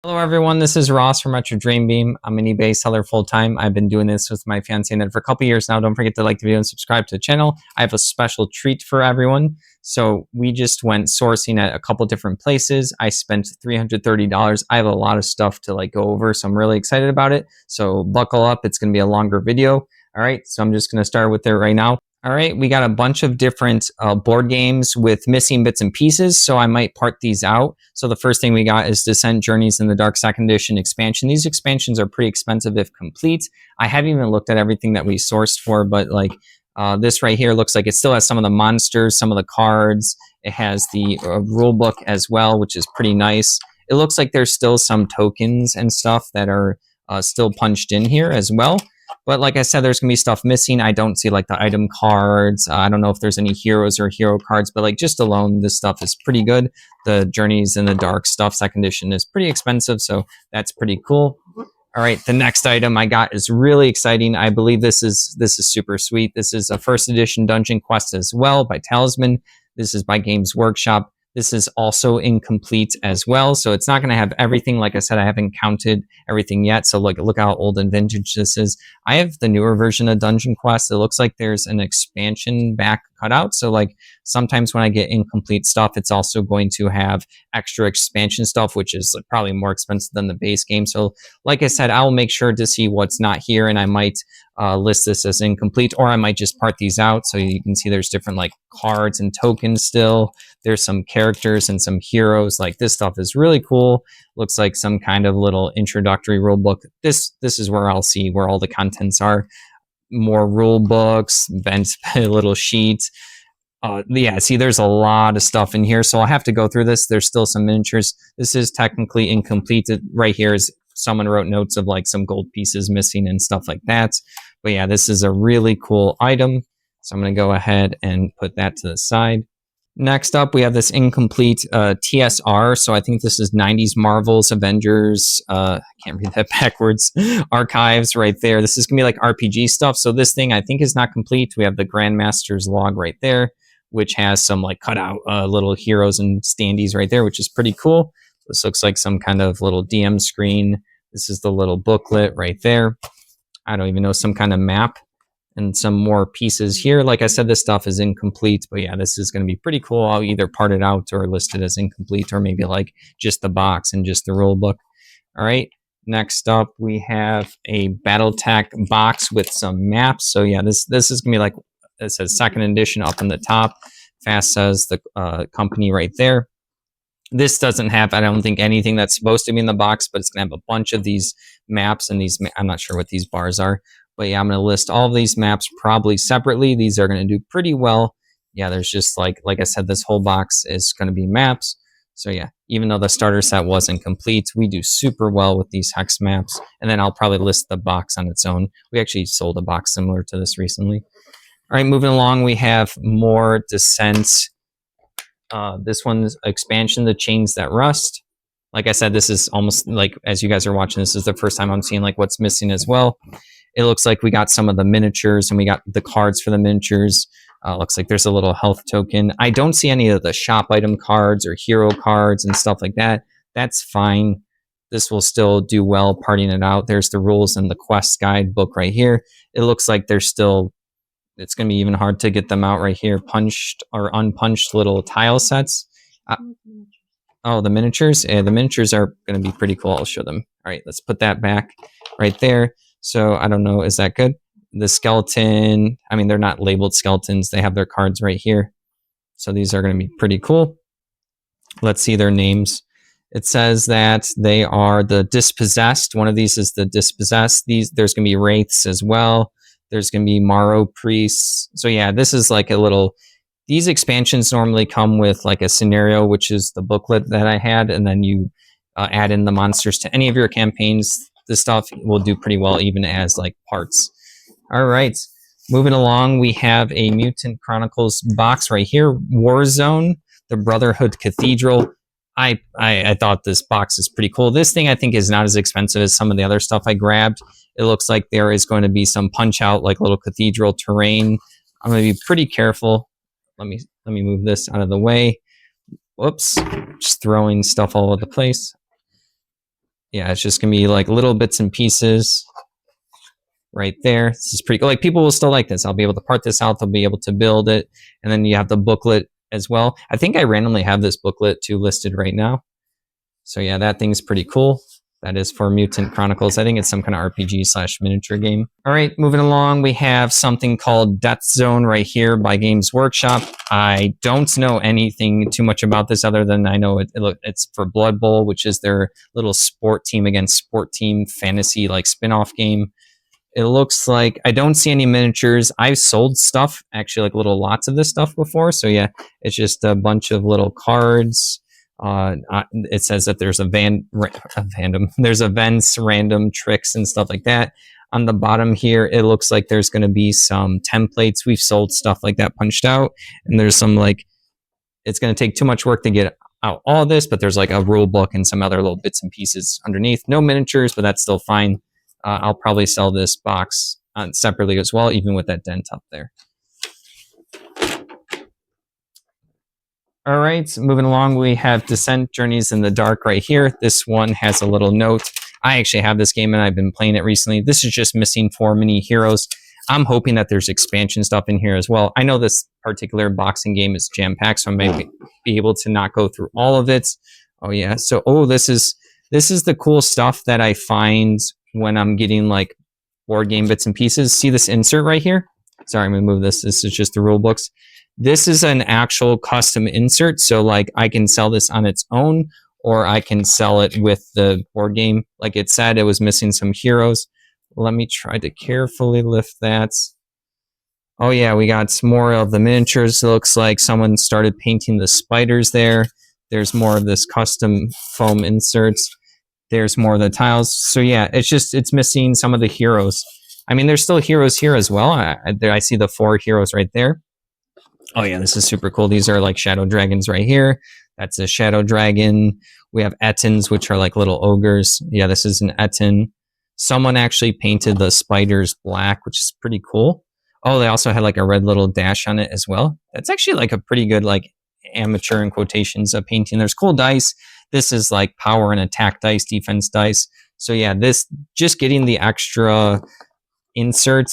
Hello everyone, this is Ross from Retro Dream Beam. I'm an eBay seller full-time. I've been doing this with my fiance Ned for a couple years now. Don't forget to like the video and subscribe to the channel. I have a special treat for everyone. So we just went sourcing at a couple different places. I spent $330. I have a lot of stuff to go over, so I'm really excited about it. So buckle up, it's going to be a longer video. All right, so I'm just going to start with it right now. All right, we got a bunch of different board games with missing bits and pieces, so I might part these out. So the first thing we got is Descent Journeys in the Dark Second Edition expansion. These expansions are pretty expensive if complete. I haven't even looked at everything that we sourced for, but this right here looks like it still has some of the monsters, some of the cards. It has the rule book as well, which is pretty nice. It looks like there's still some tokens and stuff that are still punched in here as well. But like I said, there's going to be stuff missing. I don't see the item cards. I don't know if there's any heroes or hero cards, but just alone, this stuff is pretty good. The Journeys in the Dark stuff, second edition, is pretty expensive, so that's pretty cool. All right, the next item I got is really exciting. I believe this is super sweet. This is a first edition Dungeon Quest as well by Talisman. This is by Games Workshop. This is also incomplete as well, so it's not going to have everything. Like I said, I haven't counted everything yet, so look how old and vintage this is. I have the newer version of Dungeon Quest. It looks like there's an expansion back cutout, so sometimes when I get incomplete stuff, it's also going to have extra expansion stuff, which is probably more expensive than the base game. So like I said, I'll make sure to see what's not here, and I might list this as incomplete, or I might just part these out. So you can see there's different cards and tokens still. There's some characters and some heroes. This stuff is really cool. Looks like some kind of little introductory rule book. This is where I'll see where all the contents are. More rule books, bent little sheets. Yeah, see, there's a lot of stuff in here, so I'll have to go through this. There's still some miniatures. This is technically incomplete. Right here is someone wrote notes of some gold pieces missing and stuff like that. But yeah, this is a really cool item. So I'm going to go ahead and put that to the side. Next up, we have this incomplete TSR. So I think this is 90s Marvels, Avengers, I can't read that backwards, archives right there. This is going to be RPG stuff. So this thing I think is not complete. We have the Grandmaster's log right there, which has some cutout little heroes and standees right there, which is pretty cool. This looks like some kind of little DM screen. This is the little booklet right there. I don't even know, some kind of map and some more pieces here. Like I said, this stuff is incomplete, but yeah, this is going to be pretty cool. I'll either part it out or list it as incomplete, or maybe just the box and just the rule book. All right. Next up, we have a BattleTech box with some maps. So yeah, this is going to be it says second edition up in the top. Fast says the company right there. This doesn't have, I don't think, anything that's supposed to be in the box, but it's going to have a bunch of these maps and these, I'm not sure what these bars are, but yeah, I'm going to list all of these maps probably separately. These are going to do pretty well. Yeah, there's just like I said, this whole box is going to be maps. So yeah, even though the starter set wasn't complete, we do super well with these hex maps. And then I'll probably list the box on its own. We actually sold a box similar to this recently. All right, moving along, we have more Descent. This one's expansion, The Chains That Rust. Like I said, this is almost as you guys are watching, this is the first time I'm seeing what's missing as well. It looks like we got some of the miniatures and we got the cards for the miniatures. Looks like there's a little health token. I don't see any of the shop item cards or hero cards and stuff like that. That's fine. This will still do well parting it out. There's the rules and the quest guide book right here. It looks like there's still, it's going to be even hard to get them out right here. Punched or unpunched little tile sets. Oh, the miniatures? Yeah, the miniatures are going to be pretty cool. I'll show them. All right, let's put that back right there. So I don't know, is that good? The skeleton, I mean, they're not labeled skeletons. They have their cards right here. So these are going to be pretty cool. Let's see their names. It says that they are the Dispossessed. One of these is the Dispossessed. There's going to be Wraiths as well. There's going to be Morrow Priests. So yeah, this is a little, these expansions normally come with a scenario, which is the booklet that I had, and then you add in the monsters to any of your campaigns. This stuff will do pretty well even as parts. All right, moving along, we have a Mutant Chronicles box right here. Warzone, the Brotherhood Cathedral. I thought this box is pretty cool. This thing I think is not as expensive as some of the other stuff I grabbed. It looks like there is going to be some punch out little cathedral terrain. I'm going to be pretty careful. Let me move this out of the way. Whoops, just throwing stuff all over the place. Yeah, it's just gonna be like little bits and pieces right there. This is pretty cool. Like people will still like this. I'll be able to part this out. They'll be able to build it. And then you have the booklet as well. I think I randomly have this booklet too listed right now. So yeah, that thing's pretty cool. That is for Mutant Chronicles. I think it's some kind of RPG / miniature game. All right, moving along, we have something called Death Zone right here by Games Workshop. I don't know anything too much about this other than I know it's for Blood Bowl, which is their little sport team against sport team fantasy like spin-off game. It looks like I don't see any miniatures. I've sold stuff, actually, like little lots of this stuff before. So yeah, it's just a bunch of little cards. It says that there's there's events, random tricks, and stuff like that. On the bottom here, it looks like there's going to be some templates. We've sold stuff like that punched out, and there's some like it's going to take too much work to get out all this, but there's like a rule book and some other little bits and pieces underneath. No miniatures, but that's still fine. I'll probably sell this box separately as well, even with that dent up there. All right, moving along, we have Descent Journeys in the Dark right here. This one has a little note. I actually have this game and I've been playing it recently. This is just missing 4 mini heroes. I'm hoping that there's expansion stuff in here as well. I know this particular boxing game is jam-packed, so I may be able to not go through all of it. Oh yeah, so this is the cool stuff that I find when I'm getting like board game bits and pieces. See this insert right here? Sorry, I'm gonna move this. This is just the rule books. This is an actual custom insert, so like I can sell this on its own, or I can sell it with the board game. Like it said, it was missing some heroes. Let me try to carefully lift that. Oh yeah, we got some more of the miniatures. It looks like someone started painting the spiders there. There's more of this custom foam inserts. There's more of the tiles. So yeah, it's missing some of the heroes. I mean, there's still heroes here as well. I see the 4 heroes right there. Oh yeah, this is super cool. These are like shadow dragons right here. That's a shadow dragon. We have Ettins, which are like little ogres. Yeah, this is an Ettin. Someone actually painted the spiders black, which is pretty cool. Oh, they also had like a red little dash on it as well. That's actually like a pretty good like amateur in quotations of painting. There's cool dice. This is like power and attack dice, defense dice. So yeah, this just getting the extra insert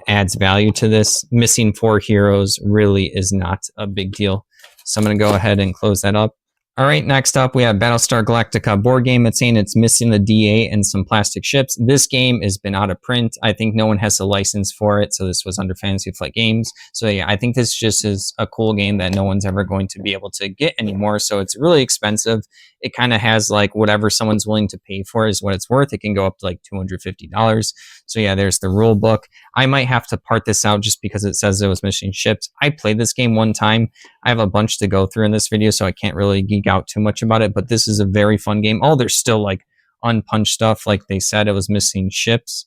adds value to this. Missing 4 heroes really is not a big deal. So I'm going to go ahead and close that up. All right, next up, we have Battlestar Galactica board game. It's saying it's missing the D8 and some plastic ships. This game has been out of print. I think no one has a license for it, so this was under Fantasy Flight Games. So yeah, I think this just is a cool game that no one's ever going to be able to get anymore, so it's really expensive. It kind of has like whatever someone's willing to pay for is what it's worth. It can go up to like $250. So yeah, there's the rule book. I might have to part this out just because it says it was missing ships. I played this game one time. I have a bunch to go through in this video, so I can't really geek out too much about it, but this is a very fun game. Oh, there's still like unpunched stuff. Like they said, it was missing ships.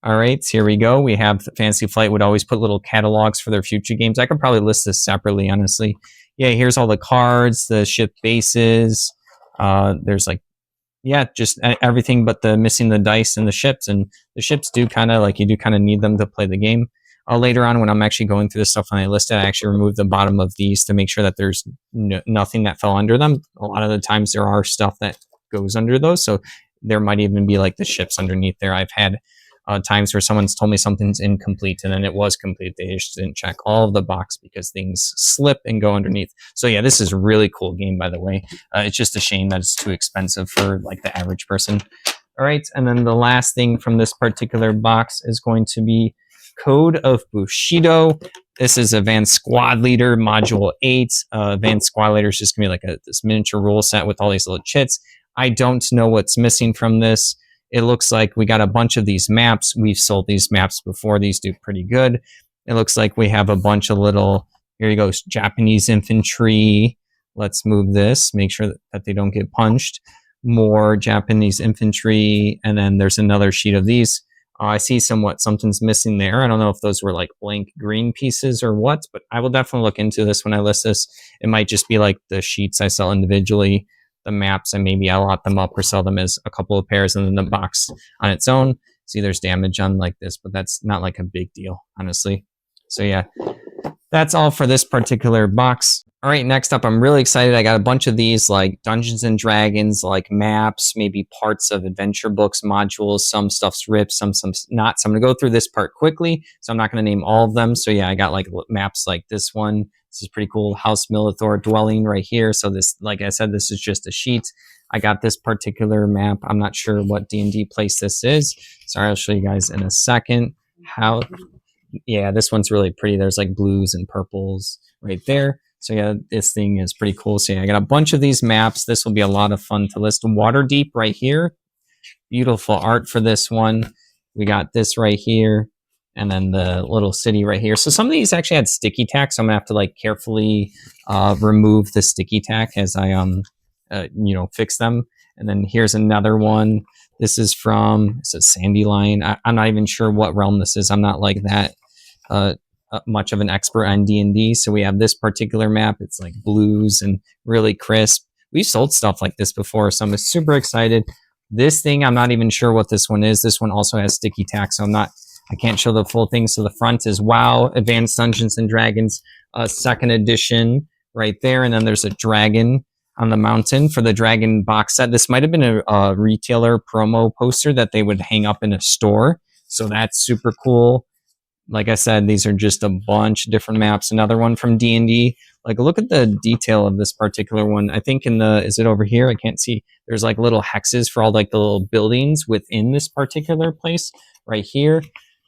All right, here we go. We have Fantasy Flight would always put little catalogs for their future games. I could probably list this separately, honestly. Yeah, here's all the cards, the ship bases. There's like, yeah, just everything but the missing the dice and the ships. And the ships do kind of like, you do kind of need them to play the game. Later on, when I'm actually going through the stuff when I listed, I actually removed the bottom of these to make sure that there's nothing that fell under them. A lot of the times there are stuff that goes under those. So there might even be like the ships underneath there. I've had times where someone's told me something's incomplete and then it was complete. They just didn't check all of the box because things slip and go underneath. So yeah, this is a really cool game, by the way. It's just a shame that it's too expensive for like the average person. All right, and then the last thing from this particular box is going to be Code of Bushido. This is Advanced Squad Leader Module 8. Advanced Squad Leader is just going to be like this miniature rule set with all these little chits. I don't know what's missing from this. It looks like we got a bunch of these maps. We've sold these maps before. These do pretty good. It looks like we have a bunch of little, here you go, Japanese infantry. Let's move this, make sure that they don't get punched. More Japanese infantry, and then there's another sheet of these. I see something's missing there. I don't know if those were like blank green pieces or what, but I will definitely look into this when I list this. It might just be like the sheets I sell individually, the maps, and maybe I'll lot them up or sell them as a couple of pairs and then the box on its own. See, there's damage on like this, but that's not like a big deal, honestly. So yeah, that's all for this particular box. All right, next up, I'm really excited. I got a bunch of these like Dungeons and Dragons, like maps, maybe parts of adventure books, modules. Some stuff's ripped, some's not. So I'm gonna go through this part quickly. So I'm not gonna name all of them. So yeah, I got like maps like this one. This is pretty cool. House Milithor dwelling right here. So this, like I said, this is just a sheet. I got this particular map. I'm not sure what D&D place this is. Sorry, I'll show you guys in a second. Yeah, this one's really pretty. There's like blues and purples right there. So yeah, this thing is pretty cool. So yeah, I got a bunch of these maps. This will be a lot of fun to list. Waterdeep right here. Beautiful art for this one. We got this right here. And then the little city right here. So some of these actually had sticky tack. So I'm gonna have to like carefully remove the sticky tack as I fix them. And then here's another one. This is from, it's a Sandy Line. I'm not even sure what realm this is. I'm not like that much of an expert on D&D. So we have this particular map. It's like blues and really crisp. We've sold stuff like this before, so I'm super excited. This thing, I'm not even sure what this one is. This one also has sticky tack, so I can't show the full thing. So the front is WoW Advanced Dungeons and Dragons 2nd edition right there. And then there's a dragon on the mountain for the dragon box set. This might have been a retailer promo poster that they would hang up in a store. So that's super cool. Like I said, these are just a bunch of different maps. Another one from D&D. Like, look at the detail of this particular one. I think is it over here? I can't see. There's like little hexes for all like the little buildings within this particular place right here.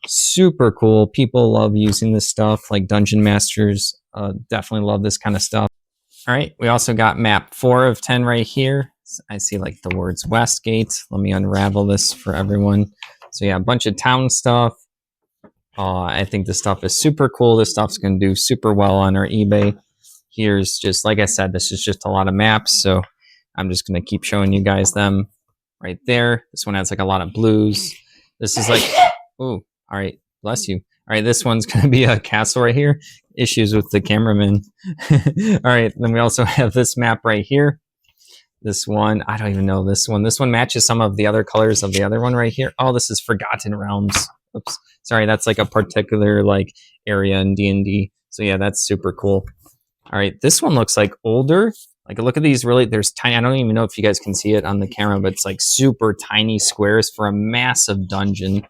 Super cool. People love using this stuff. Like Dungeon Masters definitely love this kind of stuff. All right. We also got map 4 of 10 right here. I see like the words Westgate. Let me unravel this for everyone. So yeah, a bunch of town stuff. I think this stuff is super cool. This stuff's going to do super well on our eBay. Here's just, like I said, this is just a lot of maps. So I'm just going to keep showing you guys them right there. This one has like a lot of blues. This is like, oh, all right. Bless you. All right. This one's going to be a castle right here. Issues with the cameraman. All right. Then we also have this map right here. This one, I don't even know this one. This one matches some of the other colors of the other one right here. Oh, this is Forgotten Realms. Oops. Sorry, that's like a particular like area in D&D. So yeah, that's super cool. All right, this one looks like older. Like look at these really, there's tiny, I don't even know if you guys can see it on the camera, but it's like super tiny squares for a massive dungeon.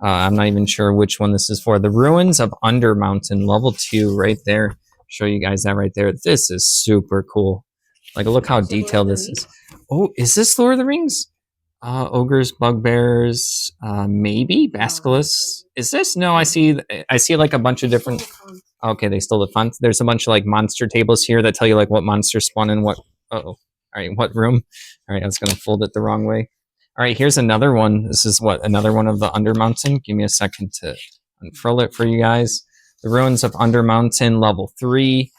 I'm not even sure which one this is for. The Ruins of Undermountain, level 2 right there. Show you guys that right there. This is super cool. Like look how detailed this is. Oh, is this Lord of the Rings? Ogres, bugbears, maybe basilisks. Is this? No, I see like a bunch of different. Okay, they stole the font. There's a bunch of like monster tables here that tell you like what monsters spawn in what. All right, what room? All right, I was gonna fold it the wrong way. All right, here's another one. This is another one of the Undermountain. Give me a second to unfurl it for you guys. The Ruins of Undermountain, level 3.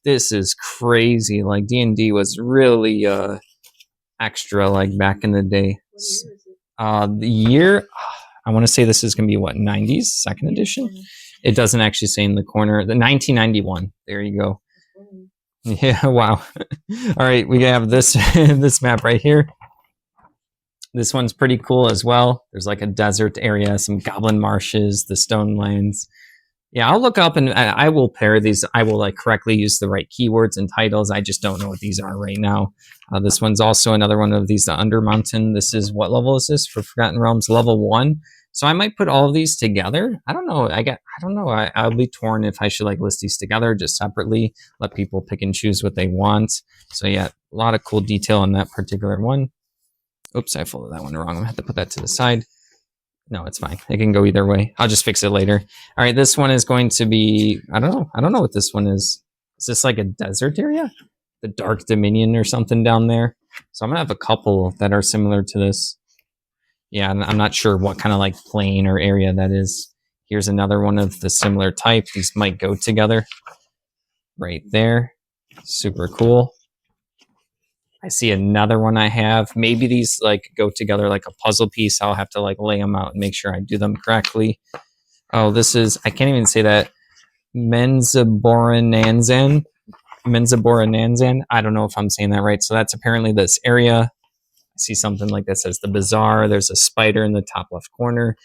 This is crazy. Like D&D was really extra like back in the day. The year, I want to say this is going to be what, 90s, 2nd edition? It doesn't actually say in the corner. The 1991. There you go. Yeah, wow. All right, we have this this map right here. This one's pretty cool as well. There's like a desert area, some goblin marshes, the stone lands. Yeah, I'll look up and I will pair these. I will like correctly use the right keywords and titles. I just don't know what these are right now. This one's also another one of these, the Undermountain. This is, what level is this for Forgotten Realms? Level 1. So I might put all of these together. I don't know. I don't know. I'll be torn if I should like list these together just separately. Let people pick and choose what they want. So yeah, a lot of cool detail in that particular one. Oops, I folded that one wrong. I'm gonna have to put that to the side. No, it's fine. It can go either way. I'll just fix it later. All right, this one is going to be, I don't know. I don't know what this one is. Is this like a desert area? The Dark Dominion or something down there? So I'm going to have a couple that are similar to this. Yeah, I'm not sure what kind of like plain or area that is. Here's another one of the similar type. These might go together. Right there. Super cool. I see another one I have. Maybe these like go together like a puzzle piece. I'll have to like lay them out and make sure I do them correctly. Oh, this is, I can't even say that. Menzoberranzan. I don't know if I'm saying that right. So that's apparently this area. I see something like that says the bazaar. There's a spider in the top left corner.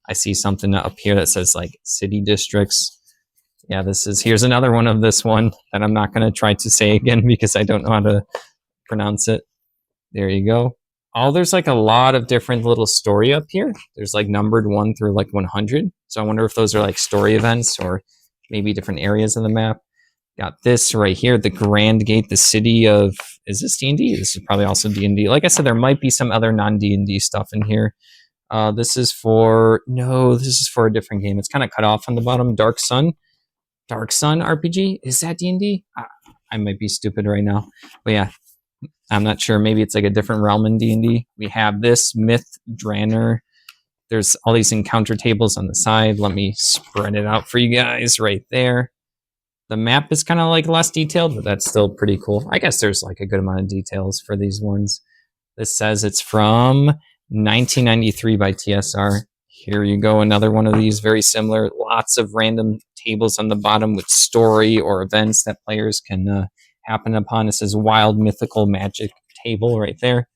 I see something up here that says like city districts. Yeah, here's another one of this one that I'm not going to try to say again because I don't know how to pronounce it. There you go. Oh, there's like a lot of different little story up here. There's like numbered 1 through like 100. So I wonder if those are like story events or maybe different areas of the map. Got this right here, the Grand Gate, the city of, is this D&D? This is probably also D&D. Like I said, there might be some other non-D&D stuff in here. This is for a different game. It's kind of cut off on the bottom. Dark Sun RPG. Is that D&D? I might be stupid right now. But yeah, I'm not sure. Maybe it's like a different realm in D&D. We have this Myth Draenor. There's all these encounter tables on the side. Let me spread it out for you guys right there. The map is kind of like less detailed, but that's still pretty cool. I guess there's like a good amount of details for these ones. This says it's from 1993 by TSR. Here you go, another one of these, very similar. Lots of random tables on the bottom with story or events that players can happen upon. It says Wild Mythical Magic table right there.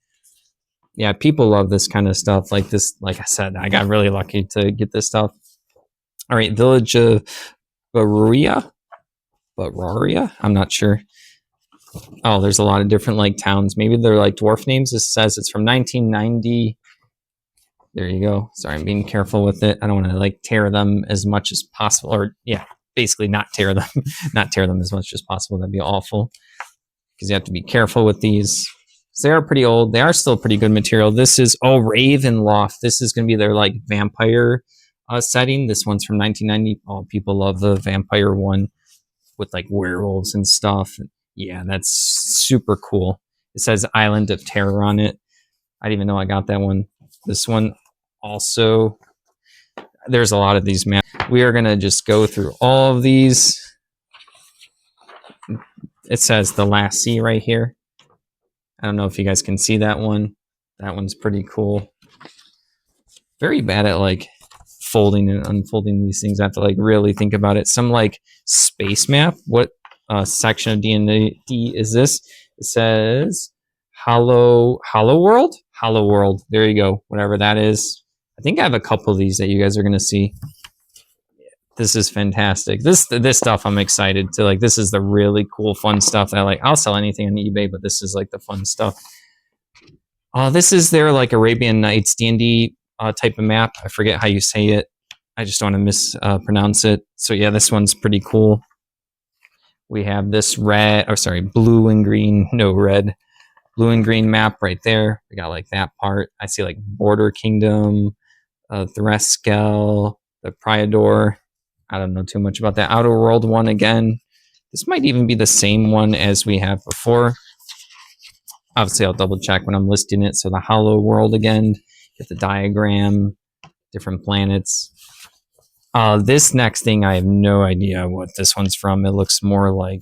Yeah, people love this kind of stuff. Like this, like I said, I got really lucky to get this stuff. All right, Village of Baruria. I'm not sure. Oh, there's a lot of different like towns. Maybe they're like dwarf names. This says it's from 1990. There you go. Sorry, I'm being careful with it. I don't want to like tear them as much as possible, or yeah, basically not tear them, not tear them as much as possible. That'd be awful because you have to be careful with these. They are pretty old. They are still pretty good material. This is Ravenloft. This is going to be their like vampire setting. This one's from 1990. Oh, people love the vampire one with like werewolves and stuff. Yeah, that's super cool. It says Island of Terror on it. I didn't even know I got that one. This one also, there's a lot of these maps. We are going to just go through all of these. It says The Last Sea right here. I don't know if you guys can see that one. That one's pretty cool. Very bad at like folding and unfolding these things. I have to like really think about it. Some like space map. What section of D&D is this? It says Hollow World. Hollow World. There you go. Whatever that is. I think I have a couple of these that you guys are gonna see. This is fantastic. This stuff I'm excited to like. This is the really cool, fun stuff that I like. I'll sell anything on eBay, but this is like the fun stuff. This is their like Arabian Nights D&D type of map. I forget how you say it. I just don't want to mispronounce it. So yeah, this one's pretty cool. We have this blue and green, no red, blue and green map right there. We got like that part. I see like Border Kingdom, Threskel, the Priador. I don't know too much about that. Outer World one again. This might even be the same one as we have before. Obviously, I'll double check when I'm listing it. So the Hollow World again. Get the diagram, different planets. This next thing, I have no idea what this one's from. It looks more like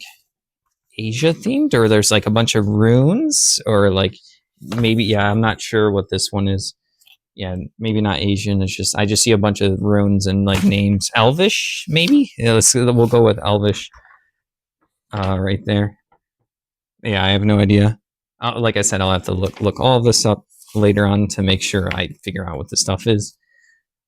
Asia themed, or there's like a bunch of runes, or like maybe, yeah, I'm not sure what this one is. Yeah, maybe not Asian. It's just I just see a bunch of runes and like names. Elvish, maybe. Yeah, we'll go with Elvish. Right there. Yeah, I have no idea. Like I said, I'll have to look all of this up later on to make sure I figure out what this stuff is.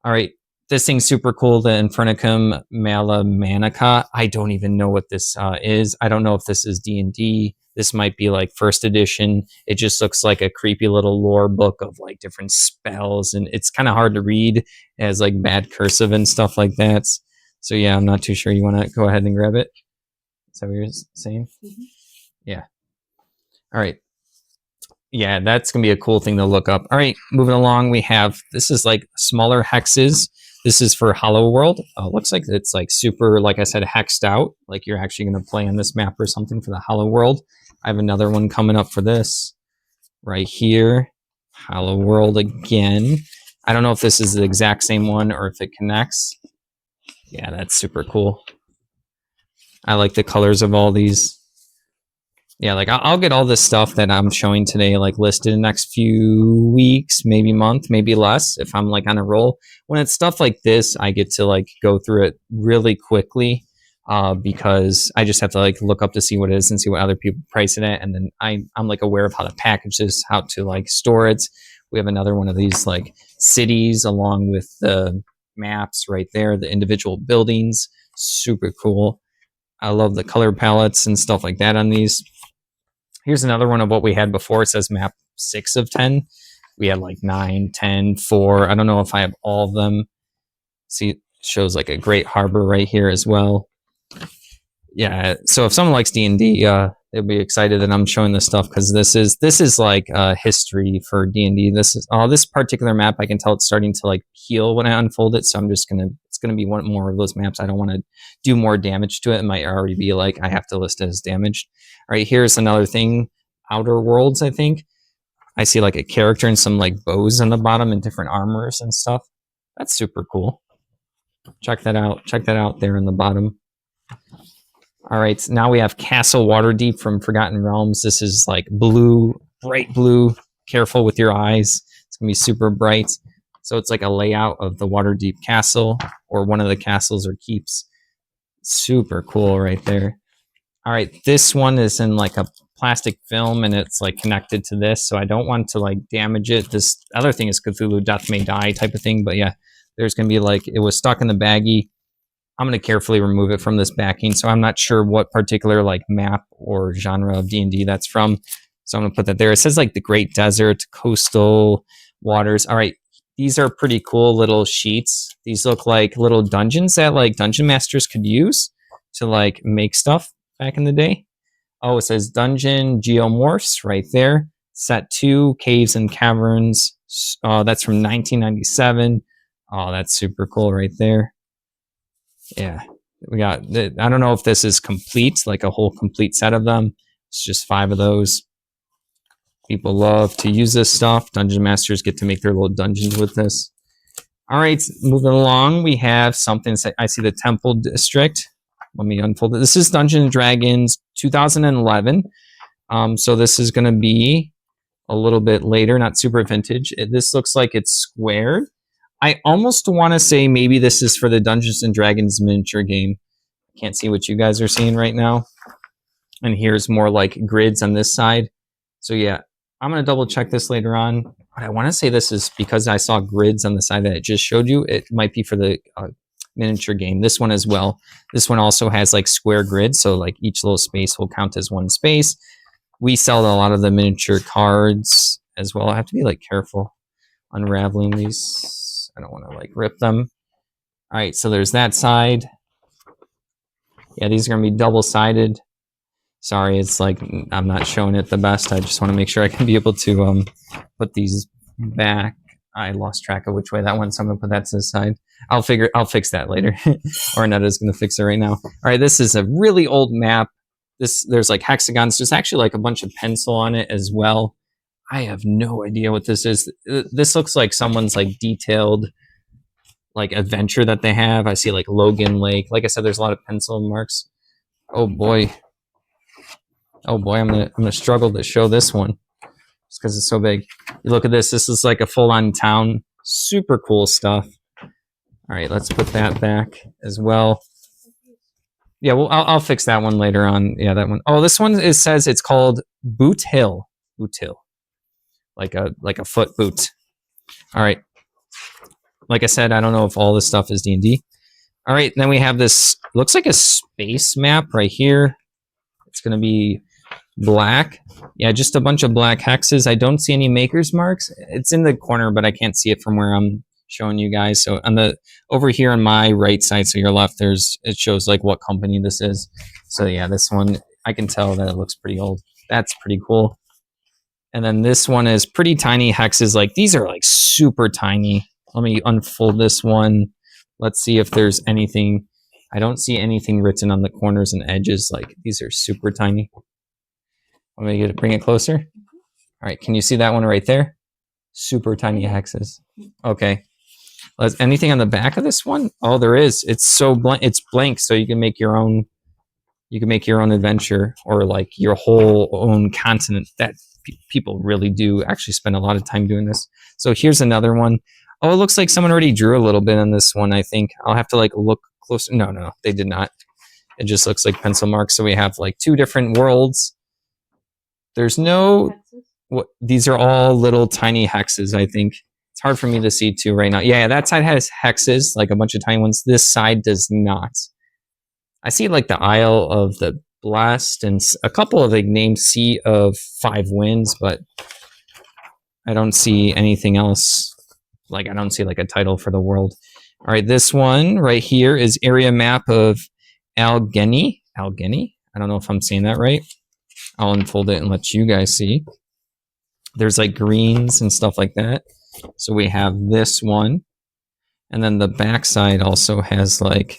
All right, this thing's super cool. The Infernicum Malamanica. I don't even know what this is. I don't know if this is D&D. This might be like first edition. It just looks like a creepy little lore book of like different spells, and it's kind of hard to read. It has like bad cursive and stuff like that. So yeah, I'm not too sure. You want to go ahead and grab it? Is that what you're saying? Mm-hmm. Yeah. All right. Yeah, that's going to be a cool thing to look up. All right, moving along, we have, this is like smaller hexes. This is for Hollow World. Looks like it's like super, like I said, hexed out. Like you're actually going to play on this map or something for the Hollow World. I have another one coming up for this right here. Hollow World again. I don't know if this is the exact same one or if it connects. Yeah, that's super cool. I like the colors of all these. Yeah, like I'll get all this stuff that I'm showing today like listed in the next few weeks, maybe month, maybe less if I'm like on a roll. When it's stuff like this, I get to like go through it really quickly because I just have to like look up to see what it is and see what other people price it at. And then I'm like aware of how to package this, how to like store it. We have another one of these like cities along with the maps right there, the individual buildings. Super cool. I love the color palettes and stuff like that on these. Here's another one of what we had before. It says map 6 of 10. We had like 9, 10, 4. I don't know if I have all of them. See, it shows like a great harbor right here as well. Yeah, so if someone likes D&D, they'll be excited that I'm showing this stuff, because this is like history for D&D. This particular map, I can tell it's starting to like heal when I unfold it, so it's gonna be one more of those maps. I don't want to do more damage to it. It might already be like I have to list it as damaged. All right, here's another thing. Outer Worlds, I think. I see like a character and some like bows on the bottom and different armors and stuff. That's super cool. Check that out. Check that out there in the bottom. All right, so now we have Castle Waterdeep from Forgotten Realms. This is like blue, bright blue. Careful with your eyes. It's going to be super bright. So it's like a layout of the Waterdeep Castle, or one of the castles or keeps. Super cool right there. All right, this one is in like a plastic film, and it's like connected to this, so I don't want to like damage it. This other thing is Cthulhu Death May Die type of thing, but yeah, there's going to be like, it was stuck in the baggie. I'm going to carefully remove it from this backing, so I'm not sure what particular like map or genre of D&D that's from. So I'm going to put that there. It says like the Great Desert, Coastal Waters. All right, these are pretty cool little sheets. These look like little dungeons that like dungeon masters could use to like make stuff back in the day. Oh, it says Dungeon Geomorphs right there. Set 2, Caves and Caverns. That's from 1997. Oh, that's super cool right there. Yeah, we got, I don't know if this is complete, like a whole complete set of them. It's just 5 of those. People love to use this stuff. Dungeon masters get to make their little dungeons with this. All right, moving along, we have something. I see the Temple District. Let me unfold it. This is Dungeons & Dragons 2011. So this is going to be a little bit later, not super vintage. This looks like it's squared. I almost want to say maybe this is for the Dungeons & Dragons miniature game. Can't see what you guys are seeing right now. And here's more like grids on this side. So yeah, I'm going to double check this later on. But I want to say this is because I saw grids on the side that it just showed you. It might be for the miniature game. This one as well. This one also has like square grids. So like each little space will count as one space. We sell a lot of the miniature cards as well. I have to be like careful unraveling these. I don't want to like rip them. All right, so there's that side. Yeah, these are going to be double-sided. Sorry, it's like I'm not showing it the best. I just want to make sure I can be able to put these back. I lost track of which way that went, so I'm going to put that to the side. I'll fix that later. Ornetta's going to fix it right now. All right, this is a really old map. There's like hexagons. There's actually like a bunch of pencil on it as well. I have no idea what this is. This looks like someone's like detailed like adventure that they have. I see like Logan Lake. Like I said, there's a lot of pencil marks. Oh boy. Oh boy, I'm gonna struggle to show this one just because it's so big. You look at this. This is like a full-on town. Super cool stuff. All right, let's put that back as well. Yeah, well, I'll fix that one later on. Yeah, that one. Oh, this one says it's called Boot Hill. Boot Hill. Like a foot boot. All right. Like I said, I don't know if all this stuff is D&D. All right, then we have this, looks like a space map right here. It's going to be black. Yeah, just a bunch of black hexes. I don't see any maker's marks. It's in the corner, but I can't see it from where I'm showing you guys. So on the over here on my right side, so your left, it shows like what company this is. So yeah, this one, I can tell that it looks pretty old. That's pretty cool. And then this one is pretty tiny hexes. Like these are like super tiny. Let me unfold this one. Let's see if there's anything. I don't see anything written on the corners and edges. Like these are super tiny. Let me bring it closer. All right, can you see that one right there? Super tiny hexes. Okay. Anything on the back of this one? Oh, there is. It's so blank. It's blank, so you can make your own. You can make your own adventure or like your whole own continent. That people really do actually spend a lot of time doing this. So here's another one. Oh, it looks like someone already drew a little bit on this one, I think. I'll have to like look closer. No, they did not. It just looks like pencil marks. So we have like 2 different worlds. There's no, these are all little tiny hexes, I think. It's hard for me to see too right now. Yeah, that side has hexes, like a bunch of tiny ones. This side does not. I see like the Isle of the Blast and a couple of like named Sea of Five Winds, but I don't see anything else. Like I don't see like a title for the world. All right, this one right here is area map of Allegheny. Allegheny? I don't know if I'm saying that right. I'll unfold it and let you guys see. There's like greens and stuff like that. So we have this one. And then the backside also has like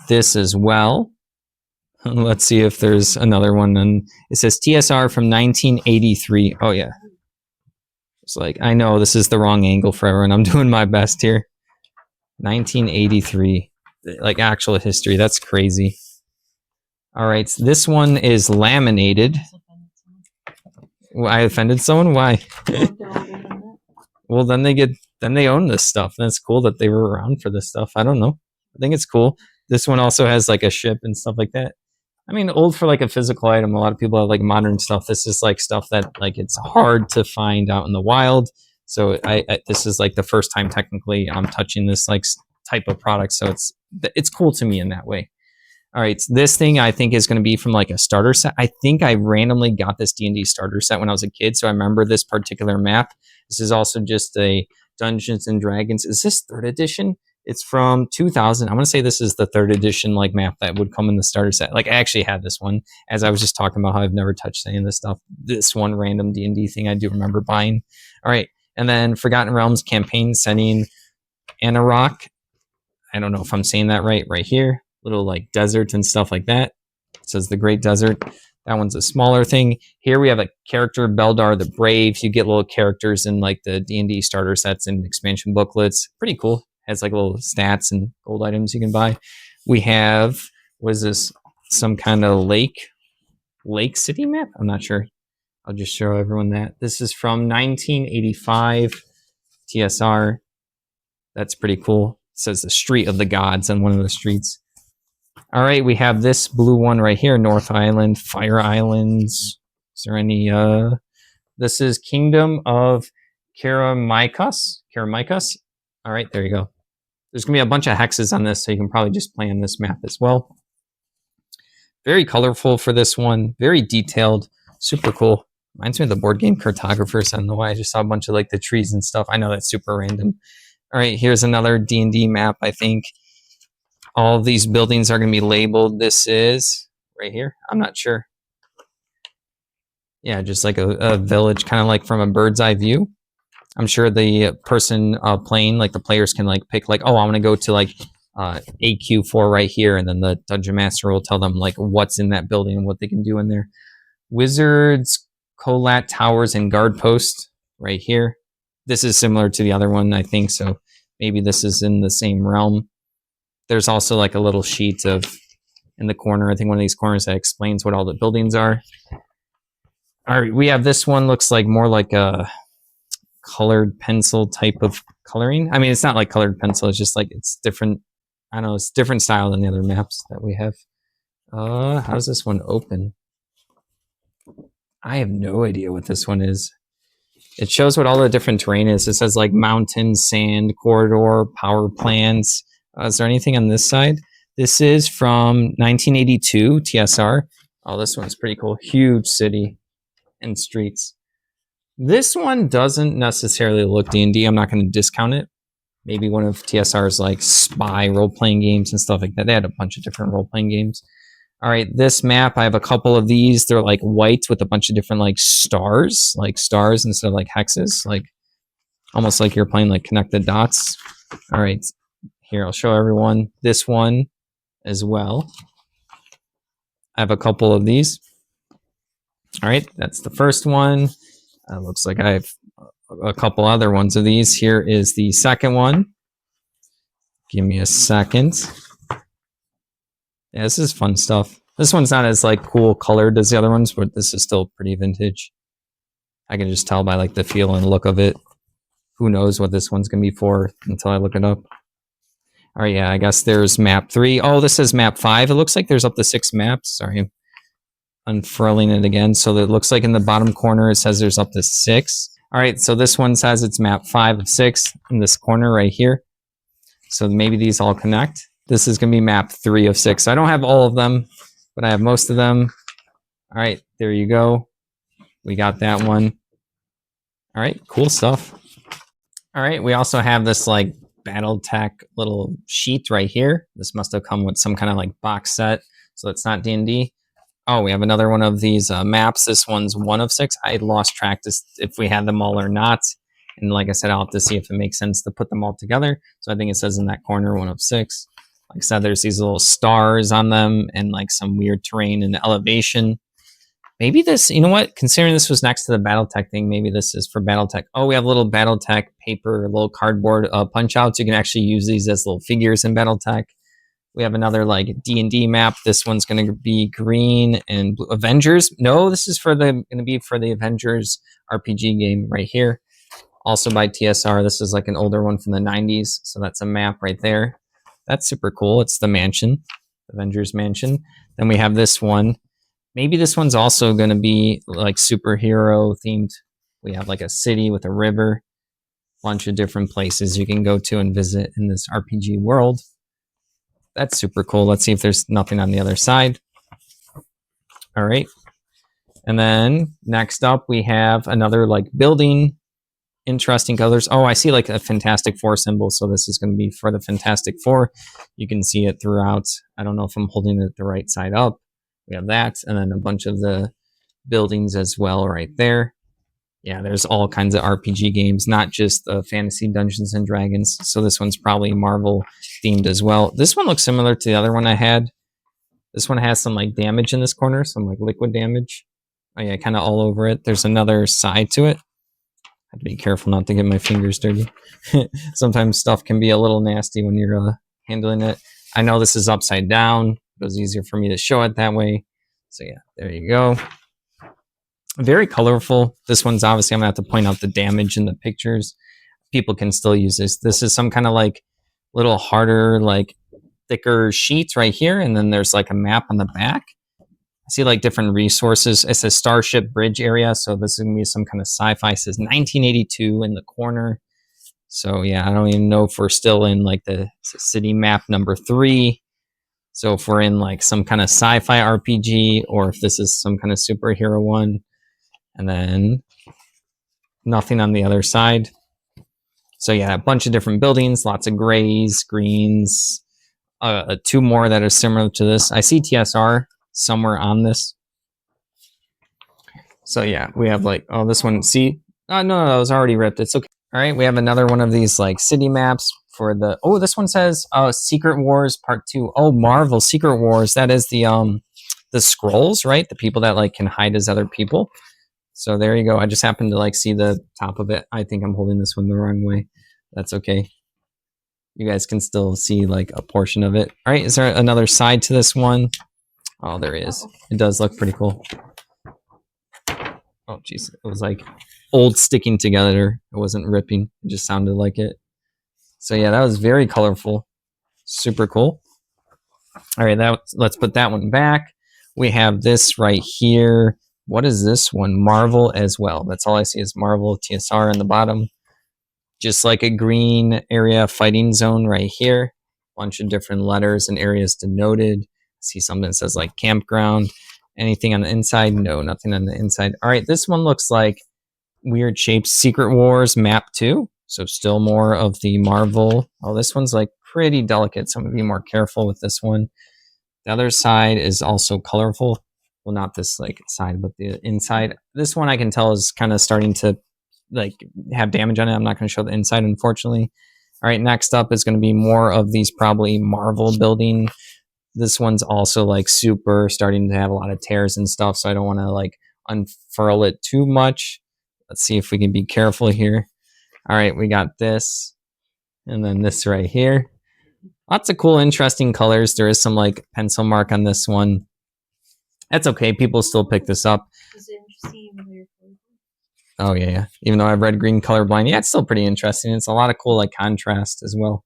this as well. Let's see if there's another one. And it says TSR from 1983. Oh, yeah. It's like, I know this is the wrong angle for everyone. I'm doing my best here. 1983. Like actual history. That's crazy. All right. So this one is laminated. I offended someone? Why? Well, then they own this stuff. That's cool that they were around for this stuff. I don't know. I think it's cool. This one also has like a ship and stuff like that. I mean, old for like a physical item. A lot of people have like modern stuff. This is like stuff that like it's hard to find out in the wild. So this is like the first time technically I'm touching this like type of product. So it's cool to me in that way. All right, so this thing I think is going to be from like a starter set. I think I randomly got this D&D starter set when I was a kid, so I remember this particular map. This is also just a Dungeons and Dragons. Is this 3rd edition? It's from 2000. I'm going to say this is the 3rd edition like map that would come in the starter set. Like I actually had this one, as I was just talking about how I've never touched any of this stuff. This one random D&D thing I do remember buying. All right, and then Forgotten Realms campaign setting Anarok. I don't know if I'm saying that right here. Little like deserts and stuff like that. It says the Great Desert. That one's a smaller thing. Here we have a character, Beldar the Brave. You get little characters in like the D&D starter sets and expansion booklets. Pretty cool. Has like little stats and gold items you can buy. We have, was this some kind of lake city map? I'm not sure. I'll just show everyone that. This is from 1985 TSR. That's pretty cool. It says the Street of the Gods on one of the streets. All right, we have this blue one right here, North Island, Fire Islands. Is there any, this is Kingdom of Karameikos. All right, there you go. There's going to be a bunch of hexes on this, so you can probably just play on this map as well. Very colorful for this one, very detailed, super cool. Reminds me of the board game Cartographers. I don't know why I just saw a bunch of like the trees and stuff. I know that's super random. All right, here's another D&D map, I think. All of these buildings are going to be labeled. This is right here. I'm not sure. Yeah, just like a village, kind of like from a bird's eye view. I'm sure the person playing, like the players can like pick like, oh, I want to go to like AQ4 right here. And then the Dungeon Master will tell them like what's in that building and what they can do in there. Wizards, Colat Towers, and Guard Post right here. This is similar to the other one, I think. So maybe this is in the same realm. There's also like a little sheet of in the corner. I think one of these corners that explains what all the buildings are. All right, we have this one. Looks like more like a colored pencil type of coloring. I mean, it's not like colored pencil. It's just like it's different. I don't know. It's different style than the other maps that we have. How does this one open? I have no idea what this one is. It shows what all the different terrain is. It says like mountain, sand, corridor, power plants. Is there anything on this side? This is from 1982 TSR. Oh, this one's pretty cool. Huge city and streets. This one doesn't necessarily look D&D. I'm not going to discount it. Maybe one of TSR's like spy role-playing games and stuff like that. They had a bunch of different role-playing games. All right, this map, I have a couple of these. They're like white with a bunch of different like stars instead of like hexes, like almost like you're playing like connect the dots. All right. Here, I'll show everyone this one as well. I have a couple of these. All right, that's the first one. Looks like I have a couple other ones of these. Here is the second one. Give me a second. Yeah, this is fun stuff. This one's not as like cool colored as the other ones, but this is still pretty vintage. I can just tell by like the feel and look of it. Who knows what this one's gonna be for until I look it up. All right, yeah, I guess there's map 3. Oh, this is map 5. It looks like there's up to 6 maps. Sorry, I'm unfurling it again. So it looks like in the bottom corner, it says there's up to 6. All right, so this one says it's map 5 of 6 in this corner right here. So maybe these all connect. This is going to be map 3 of 6. So I don't have all of them, but I have most of them. All right, there you go. We got that one. All right, cool stuff. All right, we also have this like BattleTech little sheet right here. This must have come with some kind of like box set, so it's not D&D. Oh, we have another one of these maps. This one's 1 of 6. I lost track if we had them all or not. And like I said, I'll have to see if it makes sense to put them all together. So I think it says in that corner 1 of 6. Like I said, there's these little stars on them and like some weird terrain and elevation. Maybe this, you know what? Considering this was next to the BattleTech thing, maybe this is for BattleTech. Oh, we have little BattleTech paper, little cardboard punch outs. You can actually use these as little figures in BattleTech. We have another like D&D map. This one's going to be green and blue. Avengers. No, this is going to be for the Avengers RPG game right here. Also by TSR. This is like an older one from the 90s. So that's a map right there. That's super cool. It's the mansion, Avengers Mansion. Then we have this one. Maybe this one's also going to be like superhero themed. We have like a city with a river, bunch of different places you can go to and visit in this RPG world. That's super cool. Let's see if there's nothing on the other side. All right. And then next up, we have another like building. Interesting colors. Oh, I see like a Fantastic Four symbol. So this is going to be for the Fantastic Four. You can see it throughout. I don't know if I'm holding it the right side up. We have that. And then a bunch of the buildings as well right there. Yeah, there's all kinds of RPG games, not just fantasy Dungeons and Dragons. So this one's probably Marvel themed as well. This one looks similar to the other one I had. This one has some like damage in this corner, some like liquid damage. Oh yeah, kind of all over it. There's another side to it. I have to be careful not to get my fingers dirty. Sometimes stuff can be a little nasty when you're handling it. I know this is upside down. It was easier for me to show it that way. So yeah, there you go. Very colorful. This one's obviously, I'm gonna have to point out the damage in the pictures. People can still use this. This is some kind of like little harder, like thicker sheets right here. And then there's like a map on the back. I see like different resources. It says Starship Bridge area. So this is gonna be some kind of sci-fi. It says 1982 in the corner. So yeah, I don't even know if we're still in like the city map number 3. So if we're in like some kind of sci-fi RPG or if this is some kind of superhero one. And then nothing on the other side. So yeah, a bunch of different buildings, lots of grays, greens, 2 more that are similar to this. I see TSR somewhere on this. So yeah, we have like, oh, this one, see? Oh, no, it was already ripped. It's okay. All right, we have another one of these like city maps for the, oh, this one says Secret Wars Part 2. Oh, Marvel Secret Wars. That is the Skrulls, right? The people that like can hide as other people. So there you go. I just happened to like see the top of it. I think I'm holding this one the wrong way. That's okay. You guys can still see like a portion of it. All right, is there another side to this one? Oh, there is. It does look pretty cool. Oh, jeez. It was like old sticking together. It wasn't ripping. It just sounded like it. So yeah, that was very colorful. Super cool. All right, let's put that one back. We have this right here. What is this one? Marvel as well. That's all I see is Marvel, TSR on the bottom. Just like a green area fighting zone right here. Bunch of different letters and areas denoted. See something that says like campground. Anything on the inside? No, nothing on the inside. All right, this one looks like weird shapes. Secret Wars map 2. So still more of the Marvel. Oh, this one's like pretty delicate. So I'm gonna be more careful with this one. The other side is also colorful. Well, not this like side, but the inside. This one I can tell is kind of starting to like have damage on it. I'm not going to show the inside, unfortunately. All right, next up is going to be more of these probably Marvel building. This one's also like super starting to have a lot of tears and stuff, so I don't want to like unfurl it too much. Let's see if we can be careful here. All right, we got this, and then this right here. Lots of cool, interesting colors. There is some like pencil mark on this one. That's okay. People still pick this up. Is it interesting when you're Oh yeah. Even though I have red-green colorblind, yeah, it's still pretty interesting. It's a lot of cool like contrast as well.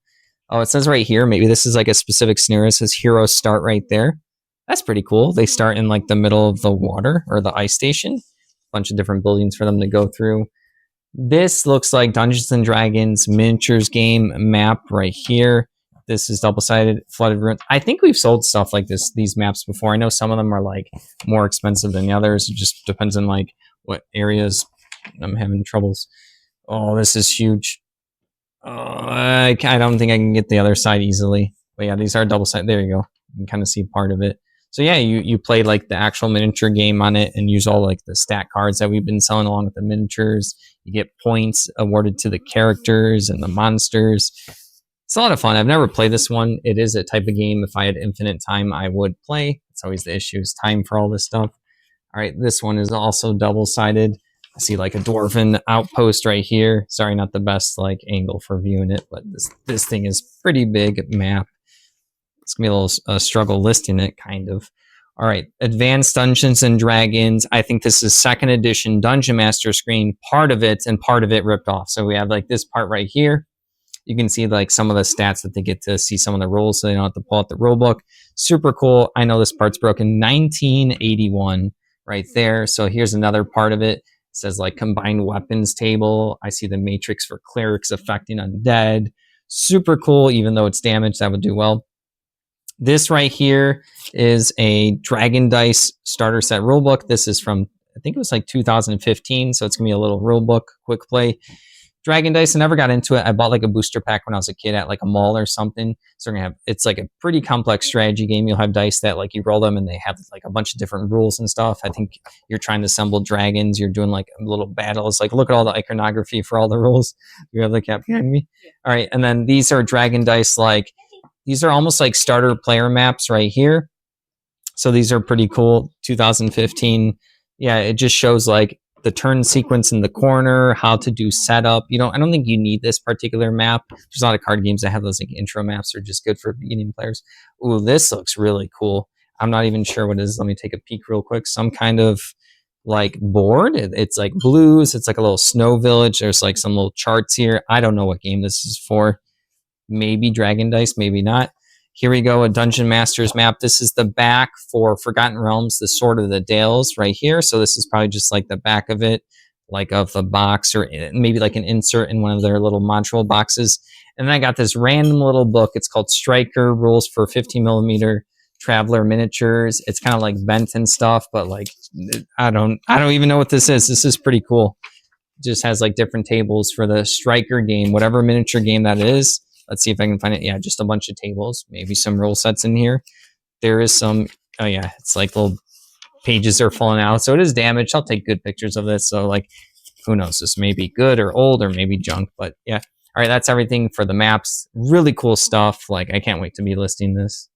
Oh, it says right here, maybe this is like a specific scenario. It says heroes start right there. That's pretty cool. They start in like the middle of the water or the ice station. Bunch of different buildings for them to go through. This looks like Dungeons and Dragons miniatures game map right here. This is double-sided, Flooded Ruins. I think we've sold stuff like these maps before. I know some of them are like more expensive than the others. It just depends on like what areas I'm having troubles. Oh, this is huge. I don't think I can get the other side easily. But yeah, these are double-sided. There you go. You can kind of see part of it. So yeah, you play like the actual miniature game on it and use all like the stat cards that we've been selling along with the miniatures. You get points awarded to the characters and the monsters. It's a lot of fun. I've never played this one. It is a type of game. If I had infinite time, I would play. It's always the issue is time for all this stuff. All right, this one is also double-sided. I see like a dwarven outpost right here. Sorry, not the best like angle for viewing it, but this thing is pretty big map. It's gonna be a little struggle listing it, kind of. All right, Advanced Dungeons and Dragons. I think this is 2nd edition Dungeon Master screen, part of it, and part of it ripped off. So we have like this part right here. You can see like some of the stats that they get to see some of the rules, so they don't have to pull out the rule book. Super cool. I know this part's broken. 1981 right there. So here's another part of it. It says like combined weapons table. I see the matrix for clerics affecting undead. Super cool, even though it's damaged, that would do well. This right here is a Dragon Dice starter set rulebook. This is from, I think it was like 2015, so it's going to be a little rulebook, quick play. Dragon Dice, I never got into it. I bought like a booster pack when I was a kid at like a mall or something. So we're gonna have, it's like a pretty complex strategy game. You'll have dice that like you roll them and they have like a bunch of different rules and stuff. I think you're trying to assemble dragons. You're doing like a little battle. It's like, look at all the iconography for all the rules. You have the cap behind me. All right. And then these are Dragon Dice, like these are almost like starter player maps right here. So these are pretty cool. 2015. Yeah. It just shows like the turn sequence in the corner, how to do setup. I don't think you need this particular map. There's a lot of card games that have those like intro maps that are just good for beginning players. Ooh, this looks really cool. I'm not even sure what it is. Let me take a peek real quick. Some kind of like board. It's like blues. It's like a little snow village. There's like some little charts here. I don't know what game this is for. Maybe Dragon Dice, maybe not. Here we go, a Dungeon Masters map. This is the back for Forgotten Realms, the Sword of the Dales right here. So this is probably just like the back of it, like of the box, or maybe like an insert in one of their little module boxes. And then I got this random little book. It's called Striker Rules for 50mm Traveler Miniatures. It's kind of like bent and stuff, but like I don't even know what this is. This is pretty cool. It just has like different tables for the Striker game, whatever miniature game that is. Let's see if I can find it. Yeah, just a bunch of tables, maybe some rule sets in here. There is some, oh yeah, it's like little pages are falling out. So it is damaged. I'll take good pictures of this. So like, who knows, this may be good or old or maybe junk, but yeah. All right, that's everything for the maps. Really cool stuff. Like, I can't wait to be listing this.